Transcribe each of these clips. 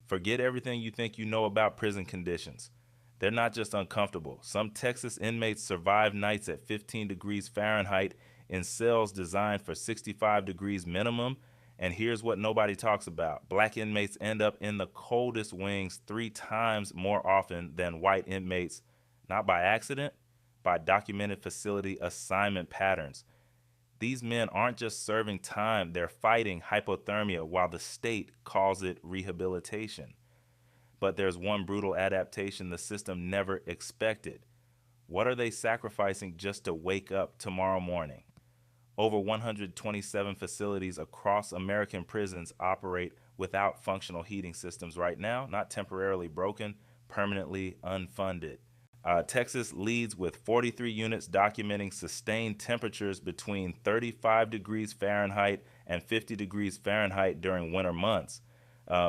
Forget everything you think you know about prison conditions. They're not just uncomfortable. Some Texas inmates survive nights at 15 degrees Fahrenheit in cells designed for 65 degrees minimum. And here's what nobody talks about. Black inmates end up in the coldest wings 3 times more often than white inmates, not by accident, by documented facility assignment patterns. These men aren't just serving time, they're fighting hypothermia while the state calls it rehabilitation. But there's one brutal adaptation the system never expected. What are they sacrificing just to wake up tomorrow morning? Over 127 facilities across American prisons operate without functional heating systems right now, not temporarily broken, permanently unfunded. Texas leads with 43 units documenting sustained temperatures between 35 degrees Fahrenheit and 50 degrees Fahrenheit during winter months.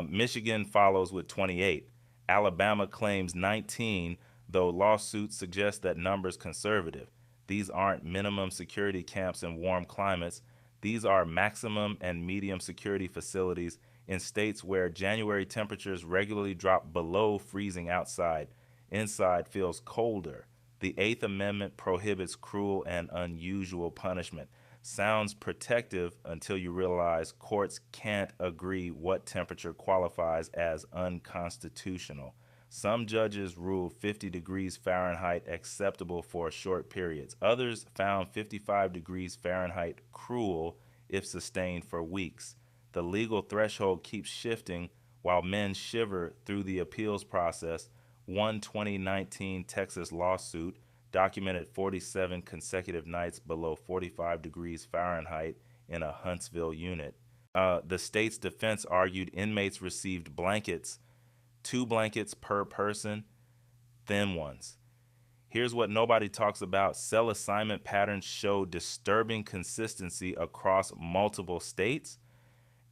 Michigan follows with 28. Alabama claims 19, though lawsuits suggest that number's conservative. These aren't minimum security camps in warm climates. These are maximum and medium security facilities in states where January temperatures regularly drop below freezing outside. Inside feels colder. The Eighth Amendment prohibits cruel and unusual punishment. Sounds protective until you realize courts can't agree what temperature qualifies as unconstitutional. Some judges ruled 50 degrees Fahrenheit acceptable for short periods. Others found 55 degrees Fahrenheit cruel if sustained for weeks. The legal threshold keeps shifting while men shiver through the appeals process. One 2019 Texas lawsuit documented 47 consecutive nights below 45 degrees Fahrenheit in a Huntsville unit. The state's defense argued inmates received blankets, 2 blankets per person, thin ones. Here's what nobody talks about. Cell assignment patterns show disturbing consistency across multiple states.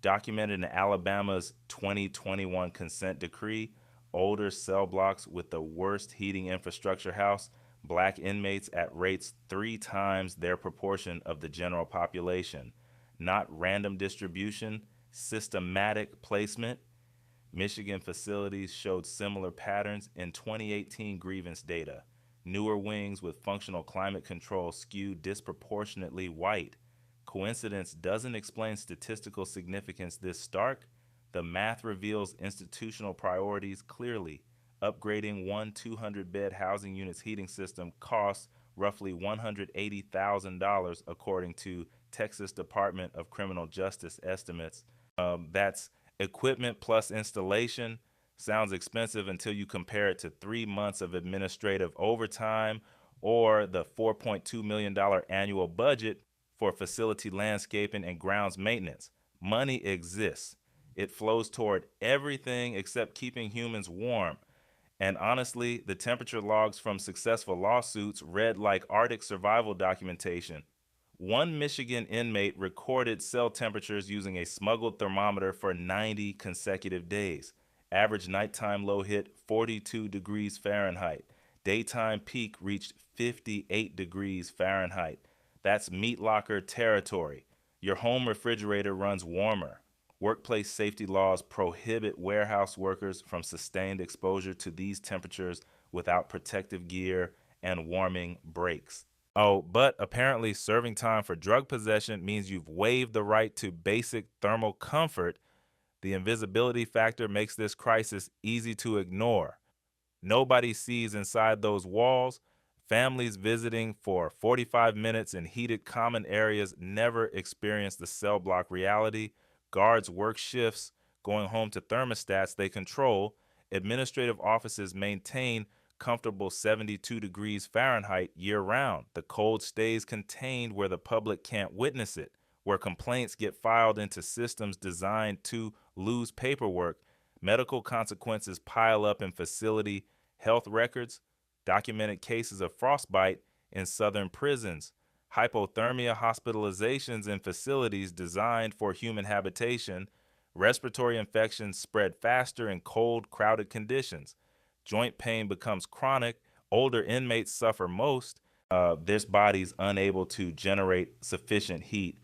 Documented in Alabama's 2021 consent decree, older cell blocks with the worst heating infrastructure house black inmates at rates 3 times their proportion of the general population. Not random distribution, systematic placement. Michigan facilities showed similar patterns in 2018 grievance data. Newer wings with functional climate control skew disproportionately white. Coincidence doesn't explain statistical significance this stark. The math reveals institutional priorities clearly. Upgrading one 200-bed housing unit's heating system costs roughly $180,000 according to Texas Department of Criminal Justice estimates. That's equipment plus installation. Sounds expensive until you compare it to 3 months of administrative overtime or the $4.2 million annual budget for facility landscaping and grounds maintenance. Money exists. It flows toward everything except keeping humans warm. And honestly, the temperature logs from successful lawsuits read like Arctic survival documentation. One Michigan inmate recorded cell temperatures using a smuggled thermometer for 90 consecutive days. Average nighttime low hit 42 degrees Fahrenheit. Daytime peak reached 58 degrees Fahrenheit. That's meat locker territory. Your home refrigerator runs warmer. Workplace safety laws prohibit warehouse workers from sustained exposure to these temperatures without protective gear and warming breaks. Oh, but apparently serving time for drug possession means you've waived the right to basic thermal comfort. The invisibility factor makes this crisis easy to ignore. Nobody sees inside those walls. Families visiting for 45 minutes in heated common areas never experience the cell block reality. Guards work shifts, going home to thermostats they control. Administrative offices maintain comfortable 72 degrees Fahrenheit year round. The cold stays contained where the public can't witness it, where complaints get filed into systems designed to lose paperwork. Medical consequences pile up in facility health records, documented cases of frostbite in southern prisons, hypothermia hospitalizations in facilities designed for human habitation, respiratory infections spread faster in cold, crowded conditions. Joint pain becomes chronic. Older inmates suffer most. This body's unable to generate sufficient heat.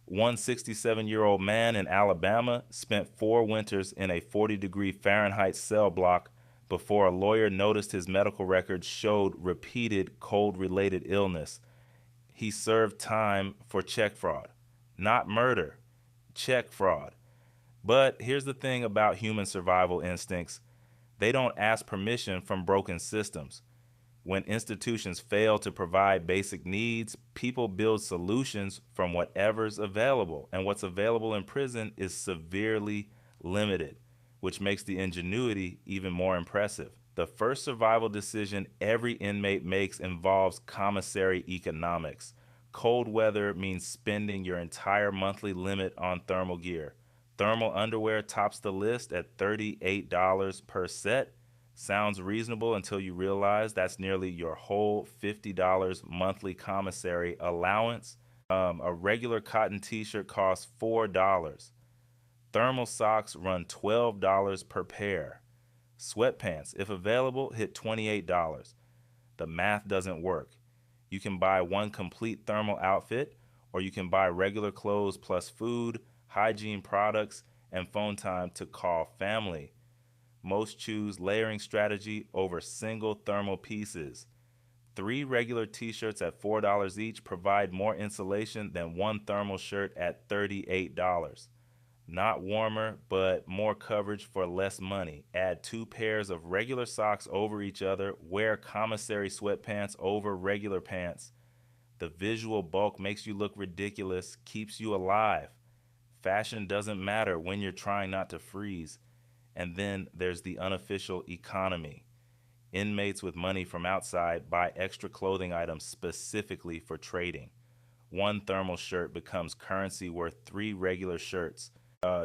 One 67-year-old man in Alabama spent 4 winters in a 40-degree Fahrenheit cell block before a lawyer noticed his medical records showed repeated cold-related illness. He served time for check fraud, not murder, check fraud. But here's the thing about human survival instincts: they don't ask permission from broken systems. When institutions fail to provide basic needs, people build solutions from whatever's available. And what's available in prison is severely limited, which makes the ingenuity even more impressive. The first survival decision every inmate makes involves commissary economics. Cold weather means spending your entire monthly limit on thermal gear. Thermal underwear tops the list at $38 per set. Sounds reasonable until you realize that's nearly your whole $50 monthly commissary allowance. A regular cotton t-shirt costs $4. Thermal socks run $12 per pair. Sweatpants, if available, hit $28. The math doesn't work. You can buy one complete thermal outfit, or you can buy regular clothes plus food, hygiene products, and phone time to call family. Most choose layering strategy over single thermal pieces. 3 regular t-shirts at $4 each provide more insulation than one thermal shirt at $38. Not warmer, but more coverage for less money. Add 2 pairs of regular socks over each other. Wear commissary sweatpants over regular pants. The visual bulk makes you look ridiculous, keeps you alive. Fashion doesn't matter when you're trying not to freeze. And then there's the unofficial economy. Inmates with money from outside buy extra clothing items specifically for trading. One thermal shirt becomes currency worth 3 regular shirts.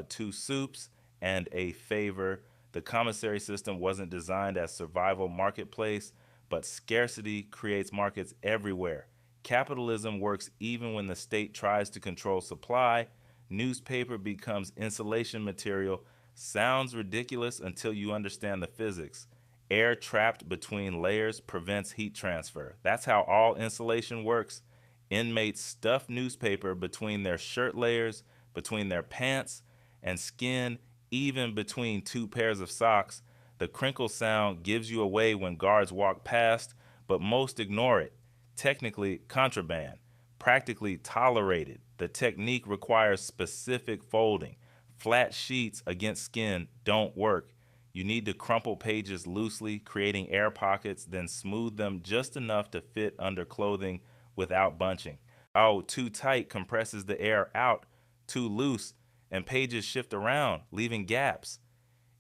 2 soups, and a favor. The commissary system wasn't designed as survival marketplace, but scarcity creates markets everywhere. Capitalism works even when the state tries to control supply. Newspaper becomes insulation material. Sounds ridiculous until you understand the physics. Air trapped between layers prevents heat transfer. That's how all insulation works. Inmates stuff newspaper between their shirt layers, between their pants and skin, even between 2 pairs of socks. The crinkle sound gives you away when guards walk past, but most ignore it. Technically contraband, practically tolerated. The technique requires specific folding. Flat sheets against skin don't work. You need to crumple pages loosely, creating air pockets, then smooth them just enough to fit under clothing without bunching. Oh, too tight compresses the air out, too loose, and pages shift around, leaving gaps.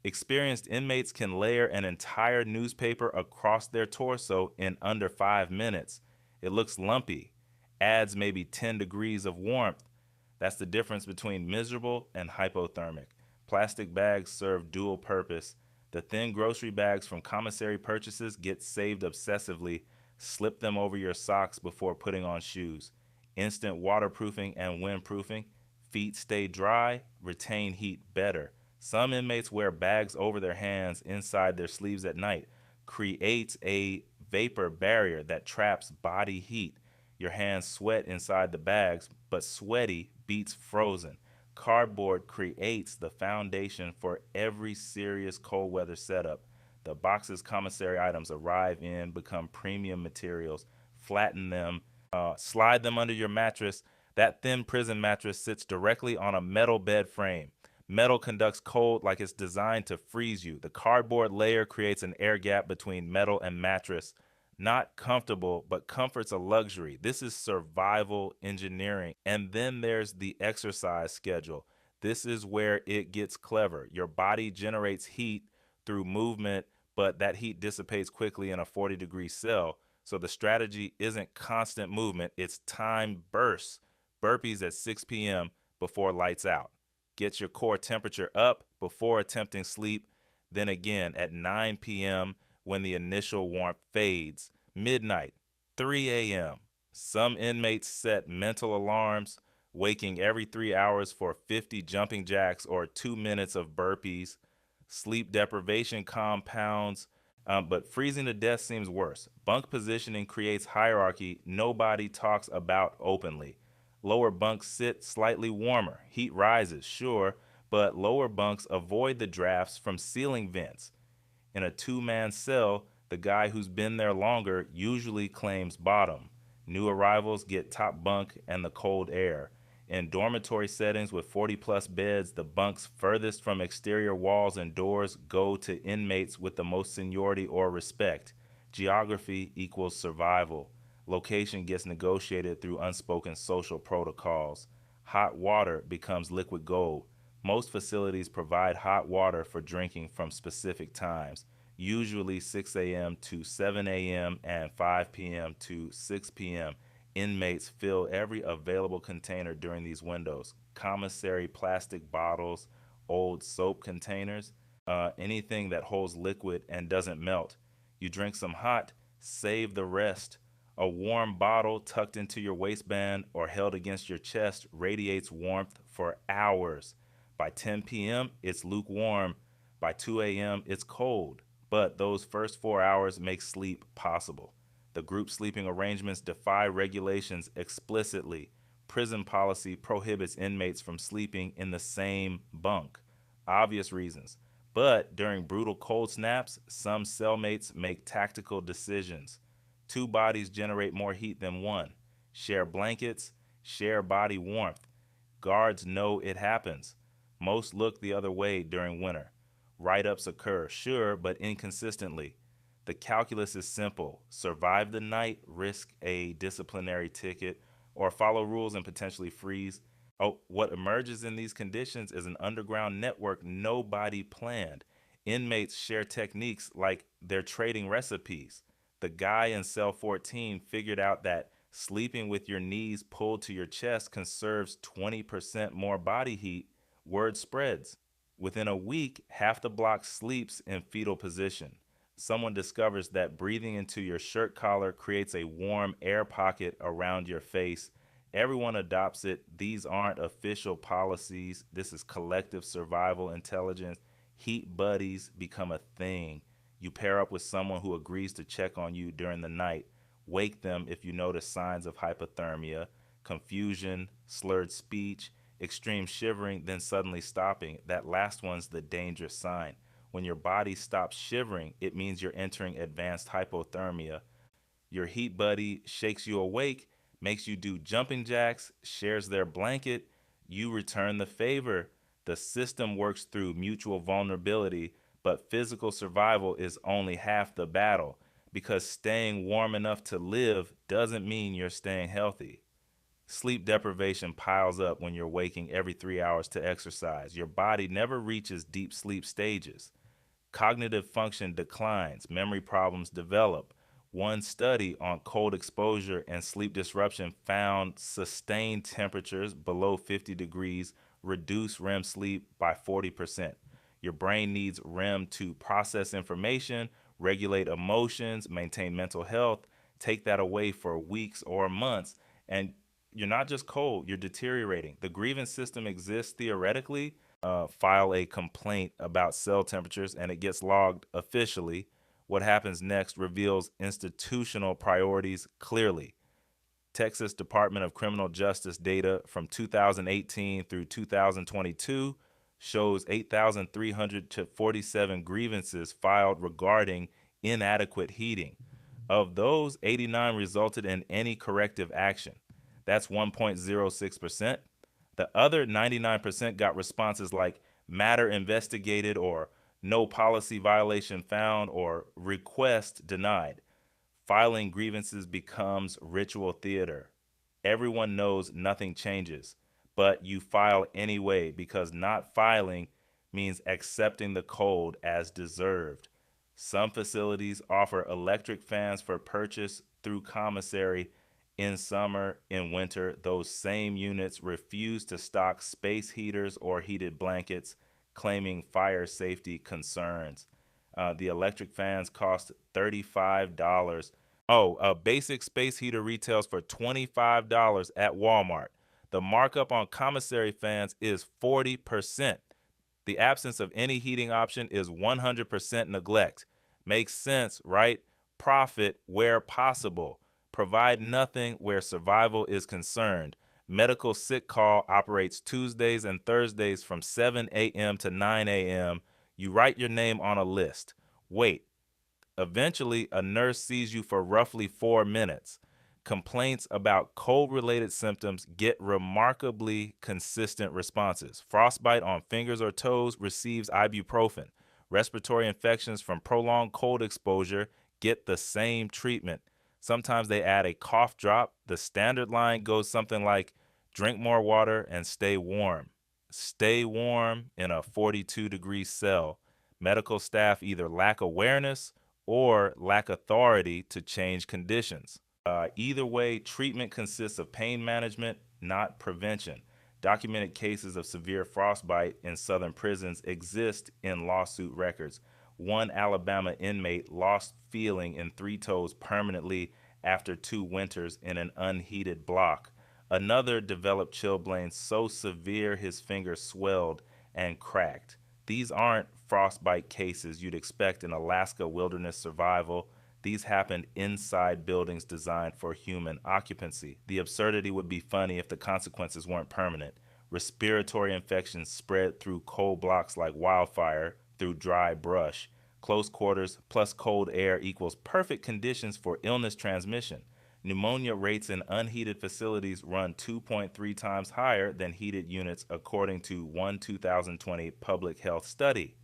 Experienced inmates can layer an entire newspaper across their torso in under 5 minutes. It looks lumpy, adds maybe 10 degrees of warmth. That's the difference between miserable and hypothermic. Plastic bags serve dual purpose. The thin grocery bags from commissary purchases get saved obsessively. Slip them over your socks before putting on shoes. Instant waterproofing and windproofing. Feet stay dry, retain heat better. Some inmates wear bags over their hands inside their sleeves at night. Creates a vapor barrier that traps body heat. Your hands sweat inside the bags, but sweaty beats frozen. Cardboard creates the foundation for every serious cold weather setup. The boxes commissary items arrive in become premium materials. Flatten them, slide them under your mattress. That thin prison mattress sits directly on a metal bed frame. Metal conducts cold like it's designed to freeze you. The cardboard layer creates an air gap between metal and mattress. Not comfortable, but comfort's a luxury. This is survival engineering. And then there's the exercise schedule. This is where it gets clever. Your body generates heat through movement, but that heat dissipates quickly in a 40-degree cell. So the strategy isn't constant movement, it's time bursts. Burpees at 6 p.m. before lights out. Get your core temperature up before attempting sleep. Then again at 9 p.m. when the initial warmth fades. Midnight, 3 a.m. Some inmates set mental alarms, waking every 3 hours for 50 jumping jacks or 2 minutes of burpees. Sleep deprivation compounds, but freezing to death seems worse. Bunk positioning creates hierarchy nobody talks about openly. Lower bunks sit slightly warmer. Heat rises, sure, but lower bunks avoid the drafts from ceiling vents. In a two-man cell, the guy who's been there longer usually claims bottom. New arrivals get top bunk and the cold air. In dormitory settings with 40-plus beds, the bunks furthest from exterior walls and doors go to inmates with the most seniority or respect. Geography equals survival. Location gets negotiated through unspoken social protocols. Hot water becomes liquid gold. Most facilities provide hot water for drinking from specific times, usually 6 a.m. to 7 a.m. and 5 p.m. to 6 p.m. Inmates fill every available container during these windows. Commissary plastic bottles, old soap containers, anything that holds liquid and doesn't melt. You drink some hot, save the rest. A warm bottle tucked into your waistband or held against your chest radiates warmth for hours. By 10 p.m., it's lukewarm. By 2 a.m., it's cold. But those first 4 hours make sleep possible. The group sleeping arrangements defy regulations explicitly. Prison policy prohibits inmates from sleeping in the same bunk. Obvious reasons. But during brutal cold snaps, some cellmates make tactical decisions. Two bodies generate more heat than one. Share blankets, share body warmth. Guards know it happens. Most look the other way during winter. Write-ups occur, sure, but inconsistently. The calculus is simple. Survive the night, risk a disciplinary ticket, or follow rules and potentially freeze. Oh, what emerges in these conditions is an underground network nobody planned. Inmates share techniques like they're trading recipes. The guy in cell 14 figured out that sleeping with your knees pulled to your chest conserves 20% more body heat. Word spreads. Within a week, half the block sleeps in fetal position. Someone discovers that breathing into your shirt collar creates a warm air pocket around your face. Everyone adopts it. These aren't official policies. This is collective survival intelligence. Heat buddies become a thing. You pair up with someone who agrees to check on you during the night. Wake them if you notice signs of hypothermia, confusion, slurred speech, extreme shivering, then suddenly stopping. That last one's the dangerous sign. When your body stops shivering, it means you're entering advanced hypothermia. Your heat buddy shakes you awake, makes you do jumping jacks, shares their blanket. You return the favor. The system works through mutual vulnerability, but physical survival is only half the battle because staying warm enough to live doesn't mean you're staying healthy. Sleep deprivation piles up when you're waking every 3 hours to exercise. Your body never reaches deep sleep stages. Cognitive function declines, memory problems develop. One study on cold exposure and sleep disruption found sustained temperatures below 50 degrees reduce REM sleep by 40%. Your brain needs REM to process information, regulate emotions, maintain mental health. Take that away for weeks or months, and you're not just cold, you're deteriorating. The grievance system exists theoretically. File a complaint about cell temperatures and it gets logged officially. What happens next reveals institutional priorities clearly. Texas Department of Criminal Justice data from 2018 through 2022 shows 8,347 grievances filed regarding inadequate heating. Of those, 89 resulted in any corrective action. That's 1.06%. The other 99% got responses like matter investigated or no policy violation found or request denied. Filing grievances becomes ritual theater. Everyone knows nothing changes, but you file anyway because not filing means accepting the cold as deserved. Some facilities offer electric fans for purchase through commissary. In summer, in winter, those same units refuse to stock space heaters or heated blankets, claiming fire safety concerns. The electric fans cost $35. Oh, a basic space heater retails for $25 at Walmart. The markup on commissary fans is 40%. The absence of any heating option is 100% neglect. Makes sense, right? Profit where possible. Provide nothing where survival is concerned. Medical sick call operates Tuesdays and Thursdays from 7 a.m. to 9 a.m. You write your name on a list. Wait. Eventually, a nurse sees you for roughly 4 minutes. Complaints about cold-related symptoms get remarkably consistent responses. Frostbite on fingers or toes receives ibuprofen. Respiratory infections from prolonged cold exposure get the same treatment. Sometimes they add a cough drop. The standard line goes something like, drink more water and stay warm. Stay warm in a 42-degree cell. Medical staff either lack awareness or lack authority to change conditions. Either way, treatment consists of pain management, not prevention. Documented cases of severe frostbite in southern prisons exist in lawsuit records. One Alabama inmate lost feeling in 3 toes permanently after 2 winters in an unheated block. Another developed chilblains so severe his finger swelled and cracked. These aren't frostbite cases you'd expect in Alaska wilderness survival. These happened inside buildings designed for human occupancy. The absurdity would be funny if the consequences weren't permanent. Respiratory infections spread through cold blocks like wildfire through dry brush. Close quarters plus cold air equals perfect conditions for illness transmission. Pneumonia rates in unheated facilities run 2.3 times higher than heated units, according to one 2020 public health study.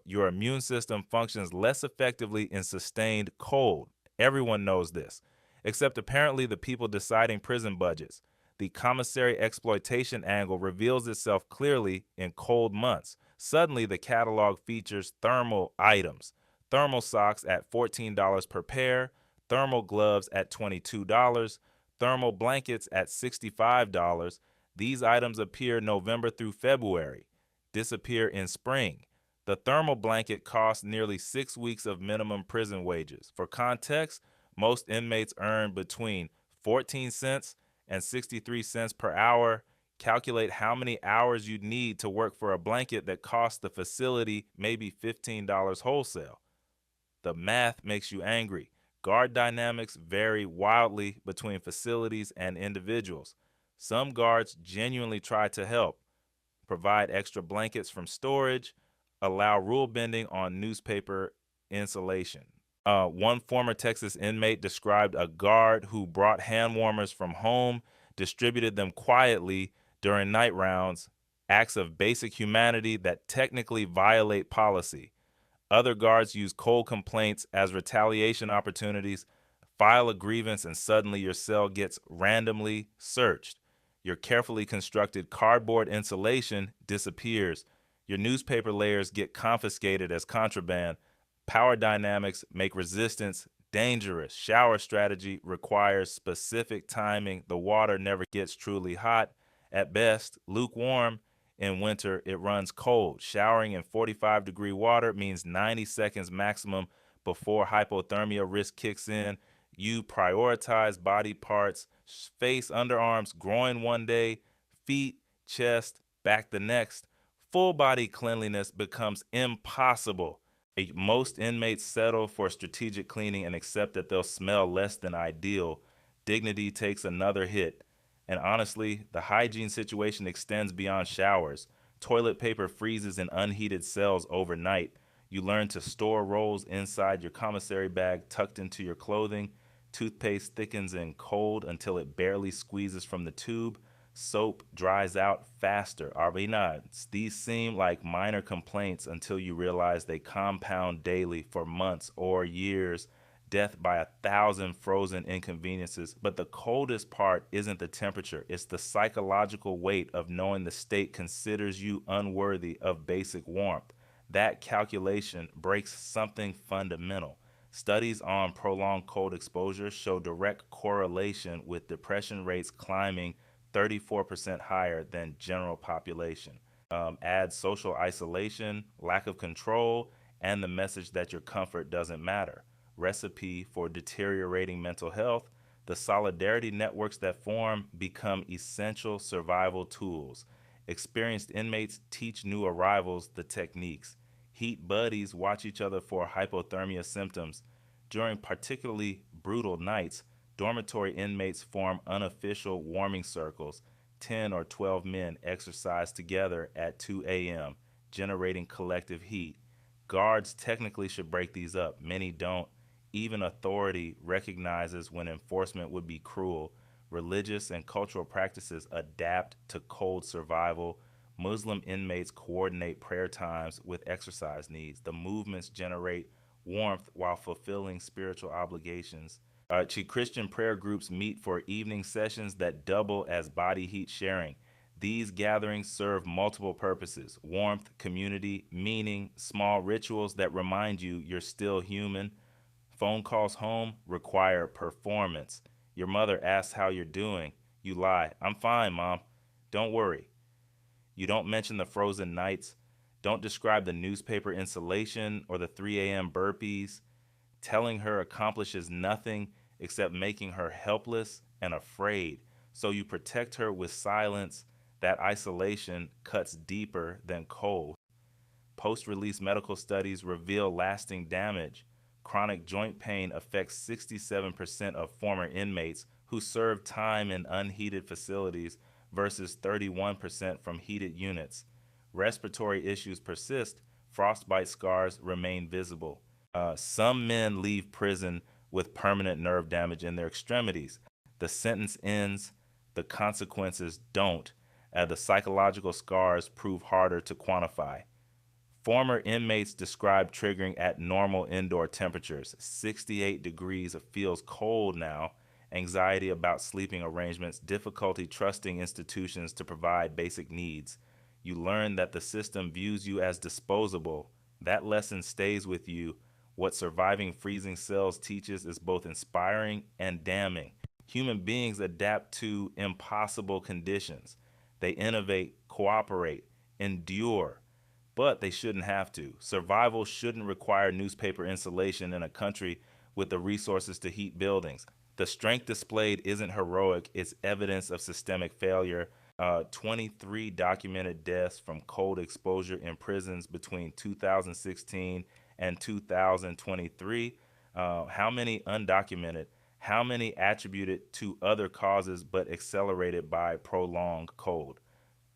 Your immune system functions less effectively in sustained cold. Everyone knows this, except apparently the people deciding prison budgets. The commissary exploitation angle reveals itself clearly in cold months. Suddenly, the catalog features thermal items. Thermal socks at $14 per pair, thermal gloves at $22, thermal blankets at $65. These items appear November through February, disappear in spring. The thermal blanket costs nearly 6 weeks of minimum prison wages. For context, most inmates earn between 14 cents and 63 cents per hour. Calculate how many hours you'd need to work for a blanket that costs the facility maybe $15 wholesale. The math makes you angry. Guard dynamics vary wildly between facilities and individuals. Some guards genuinely try to help, provide extra blankets from storage, allow rule bending on newspaper insulation. One former Texas inmate described a guard who brought hand warmers from home, distributed them quietly during night rounds, acts of basic humanity that technically violate policy. Other guards use cold complaints as retaliation opportunities. File a grievance and suddenly your cell gets randomly searched. Your carefully constructed cardboard insulation disappears. Your newspaper layers get confiscated as contraband. Power dynamics make resistance dangerous. Shower strategy requires specific timing. The water never gets truly hot. At best, lukewarm. In winter, it runs cold. Showering in 45-degree water means 90 seconds maximum before hypothermia risk kicks in. You prioritize body parts, face, underarms, groin one day, feet, chest, back the next. Full body cleanliness becomes impossible. Most inmates settle for strategic cleaning and accept that they'll smell less than ideal. Dignity takes another hit. And honestly, the hygiene situation extends beyond showers. Toilet paper freezes in unheated cells overnight. You learn to store rolls inside your commissary bag tucked into your clothing. Toothpaste thickens in cold until it barely squeezes from the tube. Soap dries out faster. Are we not? These seem like minor complaints until you realize they compound daily for months or years. Death by 1,000 frozen inconveniences. But the coldest part isn't the temperature. It's the psychological weight of knowing the state considers you unworthy of basic warmth. That calculation breaks something fundamental. Studies on prolonged cold exposure show direct correlation with depression rates climbing 34% higher than general population. Add social isolation, lack of control, and the message that your comfort doesn't matter. Recipe for deteriorating mental health. The solidarity networks that form become essential survival tools. Experienced inmates teach new arrivals the techniques. Heat buddies watch each other for hypothermia symptoms. During particularly brutal nights, dormitory inmates form unofficial warming circles. 10 or 12 men exercise together at 2 a.m., generating collective heat. Guards technically should break these up. Many don't. Even authority recognizes when enforcement would be cruel. Religious and cultural practices adapt to cold survival. Muslim inmates coordinate prayer times with exercise needs. The movements generate warmth while fulfilling spiritual obligations. Christian prayer groups meet for evening sessions that double as body heat sharing. These gatherings serve multiple purposes: warmth, community, meaning, small rituals that remind you you're still human. Phone calls home require performance. Your mother asks how you're doing. You lie. I'm fine, Mom. Don't worry. You don't mention the frozen nights. Don't describe the newspaper insulation or the 3 a.m. burpees. Telling her accomplishes nothing except making her helpless and afraid. So you protect her with silence. That isolation cuts deeper than cold. Post-release medical studies reveal lasting damage. Chronic joint pain affects 67% of former inmates who served time in unheated facilities versus 31% from heated units. Respiratory issues persist. Frostbite scars remain visible. Some men leave prison with permanent nerve damage in their extremities. The sentence ends, the consequences don't. The psychological scars prove harder to quantify. Former inmates describe triggering at normal indoor temperatures. 68 degrees feels cold now. Anxiety about sleeping arrangements, difficulty trusting institutions to provide basic needs. You learn that the system views you as disposable. That lesson stays with you. What surviving freezing cells teaches is both inspiring and damning. Human beings adapt to impossible conditions. They innovate, cooperate, endure, but they shouldn't have to. Survival shouldn't require newspaper insulation in a country with the resources to heat buildings. The strength displayed isn't heroic, it's evidence of systemic failure. 23 documented deaths from cold exposure in prisons between 2016 and 2023. How many undocumented? How many attributed to other causes but accelerated by prolonged cold?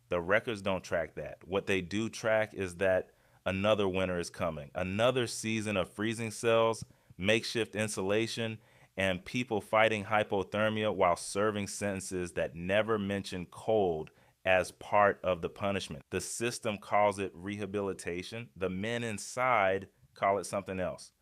The records don't track that. What they do track is that another winter is coming, another season of freezing cells, makeshift insulation, and people fighting hypothermia while serving sentences that never mention cold as part of the punishment. The system calls it rehabilitation. The men inside call it something else.